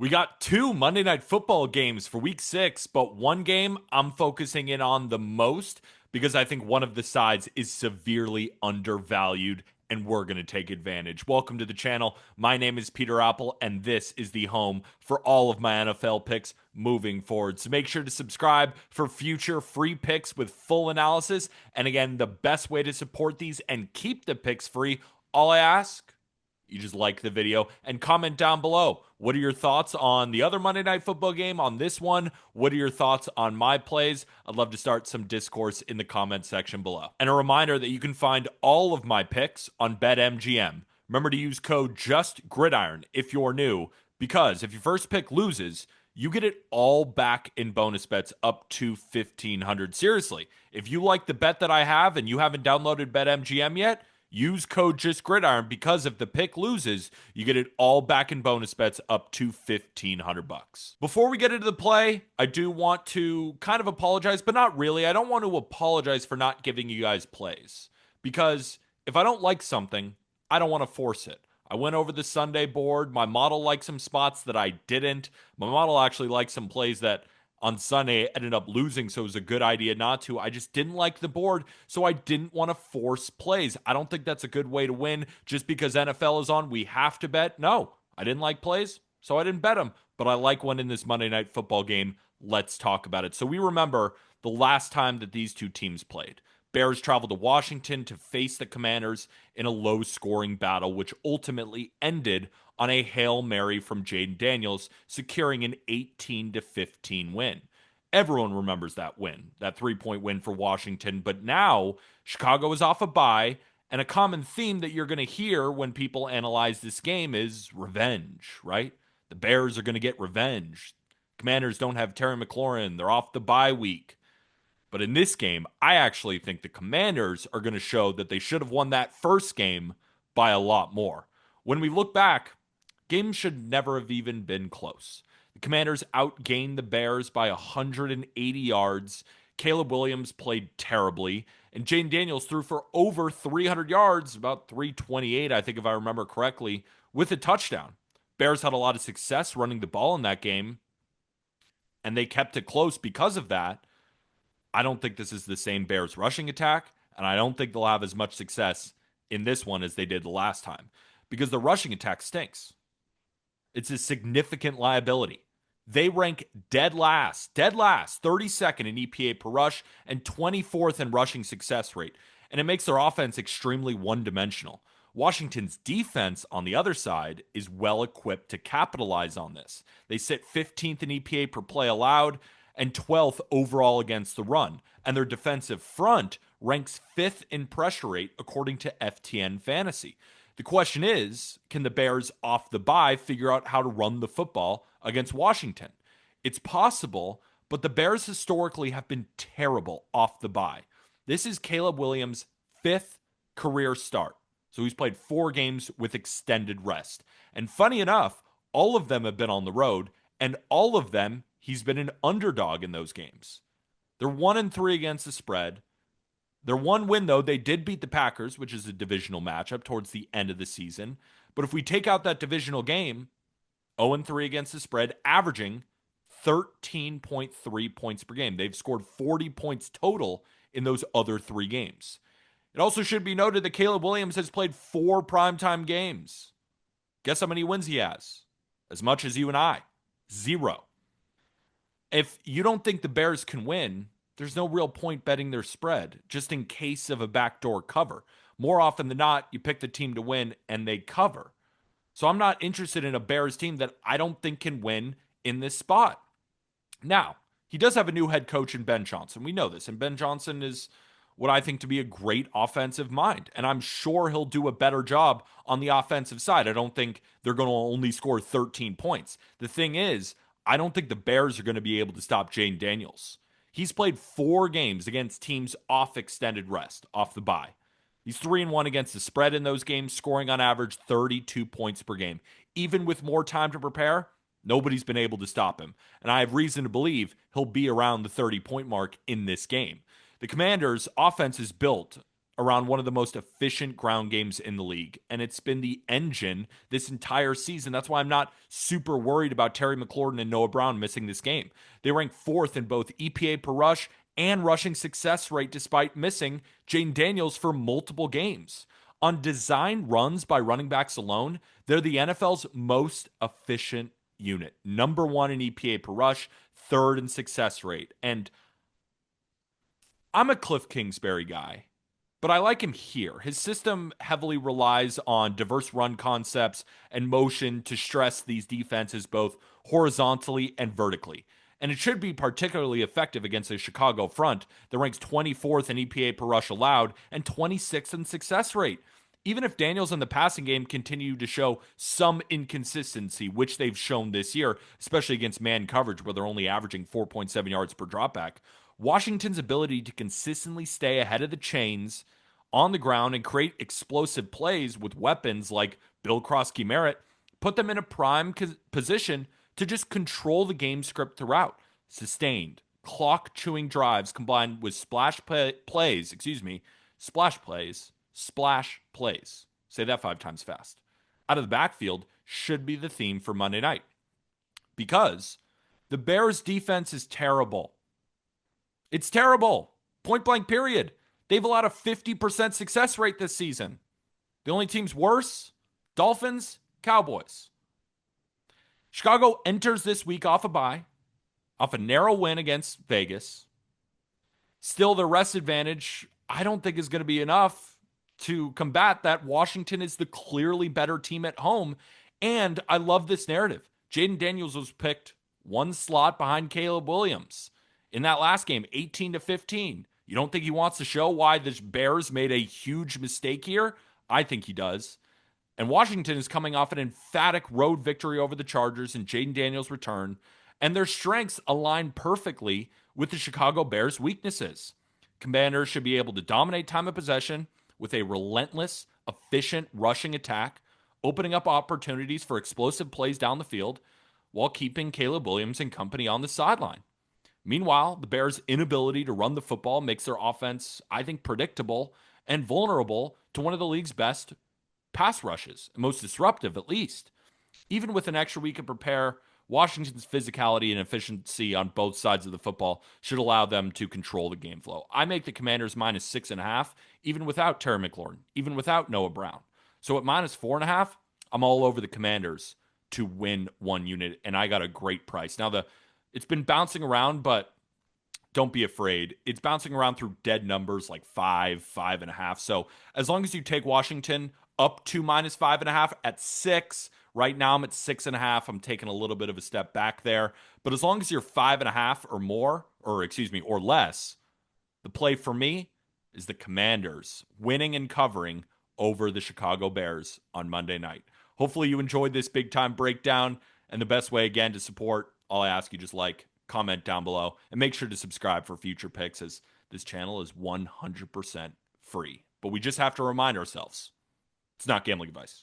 We got two Monday Night Football games for week 6, but one game I'm focusing in on the most because I think one of the sides is severely undervalued and we're going to take advantage. Welcome to the channel. My name is Peter Apple, and this is the home for all of my NFL picks moving forward. So make sure to subscribe for future free picks with full analysis. And again, the best way to support these and keep the picks free, all I ask, you just like the video and comment down below. What are your thoughts on the other Monday Night Football game, on this one? What are your thoughts on my plays? I'd love to start some discourse in the comment section below. And a reminder that you can find all of my picks on BetMGM. Remember to use code JUSTGridiron if you're new, because if your first pick loses, you get it all back in bonus bets up to 1,500. Seriously, if you like the bet that I have and you haven't downloaded BetMGM yet, use code JustGridiron, because if the pick loses, you get it all back in bonus bets up to 1,500 bucks. Before we get into the play, I do want to kind of apologize, but not really. I don't want to apologize for not giving you guys plays, because if I don't like something, I don't want to force it. I went over the Sunday board. My model liked some spots that I didn't. My model actually liked some plays that on Sunday ended up losing, so it was a good idea not to. I just didn't like the board, so I didn't want to force plays. I don't think that's a good way to win. Just because NFL is on, we have to bet. No, I didn't like plays, so I didn't bet them. But I like one in this Monday Night Football game. Let's talk about it. So we remember the last time that these two teams played. Bears traveled to Washington to face the Commanders in a low-scoring battle, which ultimately ended on a Hail Mary from Jaden Daniels, securing an 18-15 win. Everyone remembers that win, that 3-point win for Washington, but now Chicago is off a bye, and a common theme that you're going to hear when people analyze this game is revenge, right? The Bears are going to get revenge. Commanders don't have Terry McLaurin. They're off the bye week. But in this game, I actually think the Commanders are going to show that they should have won that first game by a lot more. When we look back, games should never have even been close. The Commanders outgained the Bears by 180 yards. Caleb Williams played terribly, and Jaden Daniels threw for over 300 yards, about 328, I think, if I remember correctly, with a touchdown. Bears had a lot of success running the ball in that game, and they kept it close because of that. I don't think this is the same Bears rushing attack, and I don't think they'll have as much success in this one as they did the last time, because the rushing attack stinks. It's a significant liability. They rank dead last, 32nd in EPA per rush, and 24th in rushing success rate, and it makes their offense extremely one-dimensional. Washington's defense, on the other side, is well equipped to capitalize on this. They sit 15th in EPA per play allowed, and 12th overall against the run. And their defensive front ranks 5th in pressure rate according to FTN Fantasy. The question is, can the Bears off the bye figure out how to run the football against Washington? It's possible, but the Bears historically have been terrible off the bye. This is Caleb Williams' 5th career start. So he's played 4 games with extended rest. And funny enough, all of them have been on the road, and all of them he's been an underdog in those games. They're 1-3 against the spread. Their one win, though, they did beat the Packers, which is a divisional matchup towards the end of the season. But if we take out that divisional game, 0-3 against the spread, averaging 13.3 points per game. They've scored 40 points total in those other 3 games. It also should be noted that Caleb Williams has played 4 primetime games. Guess how many wins he has? As much as you and I. 0. If you don't think the Bears can win, there's no real point betting their spread, just in case of a backdoor cover. More often than not, you pick the team to win and they cover. So I'm not interested in a Bears team that I don't think can win in this spot. Now, he does have a new head coach in Ben Johnson. We know this. And Ben Johnson is what I think to be a great offensive mind. And I'm sure he'll do a better job on the offensive side. I don't think they're going to only score 13 points. The thing is, I don't think the Bears are going to be able to stop Jaden Daniels. He's played 4 games against teams off extended rest, off the bye. He's 3-1 against the spread in those games, scoring on average 32 points per game. Even with more time to prepare, nobody's been able to stop him. And I have reason to believe he'll be around the 30-point mark in this game. The Commanders' offense is built around one of the most efficient ground games in the league. And it's been the engine this entire season. That's why I'm not super worried about Terry McLaurin and Noah Brown missing this game. They rank fourth in both EPA per rush and rushing success rate despite missing Jane Daniels for multiple games. On design runs by running backs alone, they're the NFL's most efficient unit. Number one in EPA per rush, third in success rate. And I'm a Cliff Kingsbury guy, but I like him here. His system heavily relies on diverse run concepts and motion to stress these defenses both horizontally and vertically. And it should be particularly effective against a Chicago front that ranks 24th in EPA per rush allowed and 26th in success rate. Even if Daniels in the passing game continue to show some inconsistency, which they've shown this year, especially against man coverage where they're only averaging 4.7 yards per dropback, Washington's ability to consistently stay ahead of the chains on the ground and create explosive plays with weapons like Bill Krosky Merritt put them in a prime position to just control the game script throughout. Sustained, clock chewing drives combined with splash plays. Say that 5 times fast. Out of the backfield should be the theme for Monday night because the Bears' defense is terrible. It's terrible. Point blank, period. They've allowed a 50% success rate this season. The only teams worse, Dolphins, Cowboys. Chicago enters this week off a bye, off a narrow win against Vegas. Still, the rest advantage, I don't think is going to be enough to combat that. Washington is the clearly better team at home. And I love this narrative. Jaden Daniels was picked one slot behind Caleb Williams in that last game, 18-15. You don't think he wants to show why the Bears made a huge mistake here? I think he does. And Washington is coming off an emphatic road victory over the Chargers and Jaden Daniels' return, and their strengths align perfectly with the Chicago Bears' weaknesses. Commanders should be able to dominate time of possession with a relentless, efficient rushing attack, opening up opportunities for explosive plays down the field while keeping Caleb Williams and company on the sideline. Meanwhile, the Bears' inability to run the football makes their offense, I think, predictable and vulnerable to one of the league's best pass rushes, most disruptive at least. Even with an extra week to prepare, Washington's physicality and efficiency on both sides of the football should allow them to control the game flow. I make the Commanders -6.5, even without Terry McLaurin, even without Noah Brown. So at -4.5, I'm all over the Commanders to win one unit, and I got a great price. Now, it's been bouncing around, but don't be afraid. It's bouncing around through dead numbers like 5.5. So as long as you take Washington up to -5.5 at 6, right now I'm at 6.5. I'm taking a little bit of a step back there. But as long as you're 5.5 or more, or less, the play for me is the Commanders winning and covering over the Chicago Bears on Monday night. Hopefully you enjoyed this big time breakdown. And the best way, again, to support, all I ask you, just comment down below, and make sure to subscribe for future picks, as this channel is 100% free. But we just have to remind ourselves, it's not gambling advice.